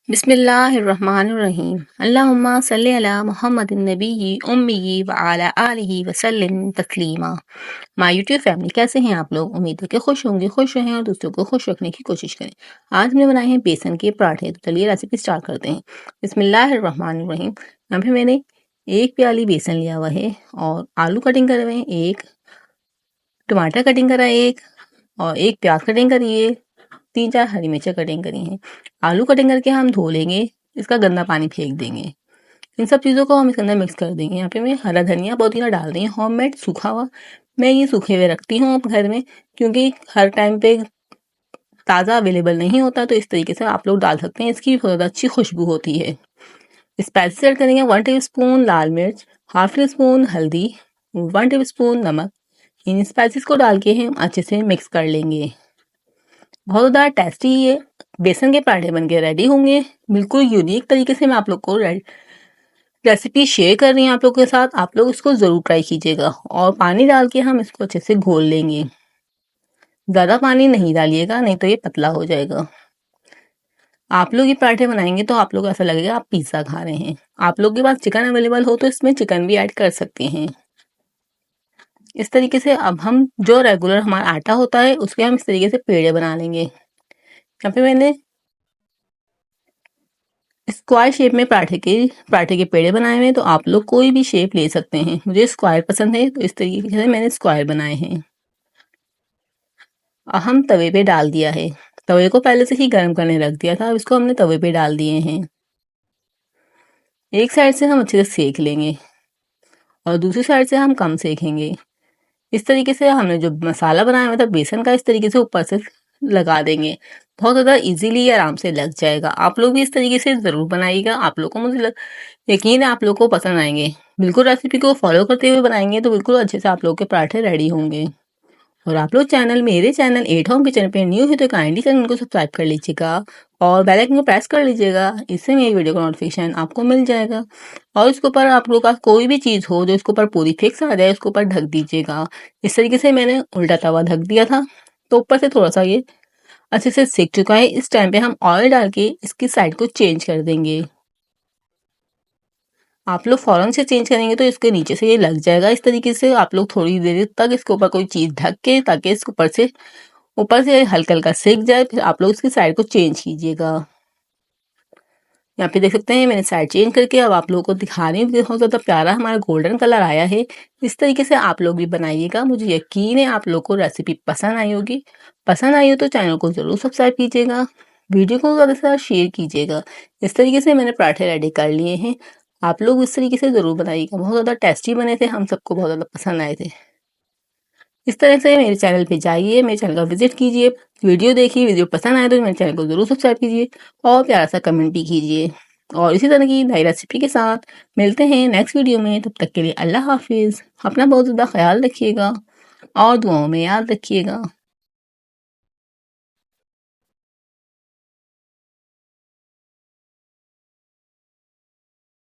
बिस्मिल्लाहिर्रहमानिर्रहीम। अल्लाहुम्मा सल्ली अला मुहम्मदिन नबिय्यि उम्मिय्यि व अला आलिहि वसल्लिम तस्लीमा। माय यूट्यूब फैमिली, कैसे हैं आप लोग? उम्मीद है कि खुश होंगे, खुश रहें और दूसरों को खुश रखने की कोशिश करें। आज हमने बनाए हैं बेसन के पराठे, तो चलिए रेसिपी स्टार्ट करते हैं। बिस्मिल्लाहिर्रहमानिर्रहीम। यहाँ पे मैंने 1 प्याली बेसन लिया हुआ है और आलू कटिंग करे हुए हैं 1, टमाटर कटिंग करा 1 और 1 प्याज कटिंग करी है, 3-4 हरी मिर्चें कटिंग करी हैं। आलू कटिंग करके हम धो लेंगे, इसका गंदा पानी फेंक देंगे। इन सब चीज़ों को हम इसके अंदर मिक्स कर देंगे। यहाँ पे मैं हरा धनिया पुदीना डाल रही हूँ, होममेड सूखा हुआ। मैं ये सूखे हुए रखती हूँ घर में, क्योंकि हर टाइम पे ताज़ा अवेलेबल नहीं होता, तो इस तरीके से आप लोग डाल सकते हैं। इसकी बहुत ज़्यादा अच्छी खुशबू होती है। स्पाइसेस ऐड करेंगे 1 टीस्पून लाल मिर्च, हाफ टी स्पून हल्दी, 1 टीस्पून नमक। इन स्पाइसेस को डाल के हम अच्छे से मिक्स कर लेंगे। बहुत ज़्यादा टेस्टी ये बेसन के पराठे बनके रेडी होंगे। बिल्कुल यूनिक तरीके से मैं आप लोग को रेसिपी शेयर कर रही हूँ आप लोगों के साथ। आप लोग इसको ज़रूर ट्राई कीजिएगा और पानी डाल के हम इसको अच्छे से घोल लेंगे। ज़्यादा पानी नहीं डालिएगा, नहीं तो ये पतला हो जाएगा। आप लोग ये पराठे बनाएंगे तो आप लोग ऐसा लगेगा आप पिज़्ज़ा खा रहे हैं। आप लोग के पास चिकन अवेलेबल हो तो इसमें चिकन भी ऐड कर सकते हैं। इस तरीके से अब हम जो रेगुलर हमारा आटा होता है उसके हम इस तरीके से पेड़े बना लेंगे। यहाँ पे मैंने स्क्वायर शेप में पराठे के पेड़े बनाए हुए हैं, तो आप लोग कोई भी शेप ले सकते हैं। मुझे स्क्वायर पसंद है तो इस तरीके से मैंने स्क्वायर बनाए हैं। और हम तवे पे डाल दिया है। तवे को पहले से ही गर्म करने रख दिया था, अब इसको हमने तवे पे डाल दिए हैं। एक साइड से हम अच्छे से सेक लेंगे और दूसरी साइड से हम कम सेकेंगे। इस तरीके से हमने जो मसाला बनाया हुआ था बेसन का, इस तरीके से ऊपर से लगा देंगे। बहुत ज़्यादा इजीली आराम से लग जाएगा। आप लोग भी इस तरीके से ज़रूर बनाइएगा। आप लोग को मुझे यकीन है आप लोग को पसंद आएंगे। बिल्कुल रेसिपी को फॉलो करते हुए बनाएंगे तो बिल्कुल अच्छे से आप लोग के पराठे रेडी होंगे। और आप लोग मेरे चैनल एट होम किचन पे न्यू है तो काइंडली चैनल को सब्सक्राइब कर लीजिएगा और बेल आइकन को प्रेस कर लीजिएगा। इससे मेरी वीडियो का नोटिफिकेशन आपको मिल जाएगा। और इसके ऊपर आप लोग का कोई भी चीज़ हो जो इसके ऊपर पूरी फिक्स आ जाए, उसके ऊपर ढक दीजिएगा। इस तरीके से मैंने उल्टा तवा ढक दिया था, तो ऊपर से थोड़ा सा ये अच्छे से सेक चुका है। इस टाइम पे हम ऑयल डाल के इसकी साइड को चेंज कर देंगे। आप लोग फ़ौरन से चेंज करेंगे तो इसके नीचे से ये लग जाएगा। इस तरीके से आप लोग थोड़ी देर तक इसके ऊपर कोई चीज़ ढक के, ताकि इसके ऊपर से हल्का हल्का सेक जाए, फिर आप लोग इसकी साइड को चेंज कीजिएगा। यहाँ पे देख सकते हैं मैंने साइड चेंज करके अब आप लोगों को दिखा रही हूँ। बहुत ज़्यादा प्यारा हमारा गोल्डन कलर आया है। इस तरीके से आप लोग भी बनाइएगा। मुझे यकीन है आप लोग को रेसिपी पसंद आई होगी। पसंद आई हो तो चैनल को ज़रूर सब्सक्राइब कीजिएगा, वीडियो को ज़्यादा से ज़्यादा शेयर कीजिएगा। इस तरीके से मैंने पराठे रेडी कर लिए हैं। आप लोग इस तरीके से ज़रूर बनाइएगा। बहुत ज़्यादा टेस्टी बने थे, हम सबको बहुत ज़्यादा पसंद आए थे। इस तरह से मेरे चैनल पे जाइए, मेरे चैनल का विजिट कीजिए, वीडियो देखिए। वीडियो पसंद आए तो मेरे चैनल को ज़रूर सब्सक्राइब कीजिए और प्यारा सा कमेंट भी कीजिए। और इसी तरह की नई रेसिपी के साथ मिलते हैं नेक्स्ट वीडियो में। तब तक के लिए अल्लाह हाफिज़। अपना बहुत ज़्यादा ख्याल रखिएगा और दुआओं में याद रखिएगा।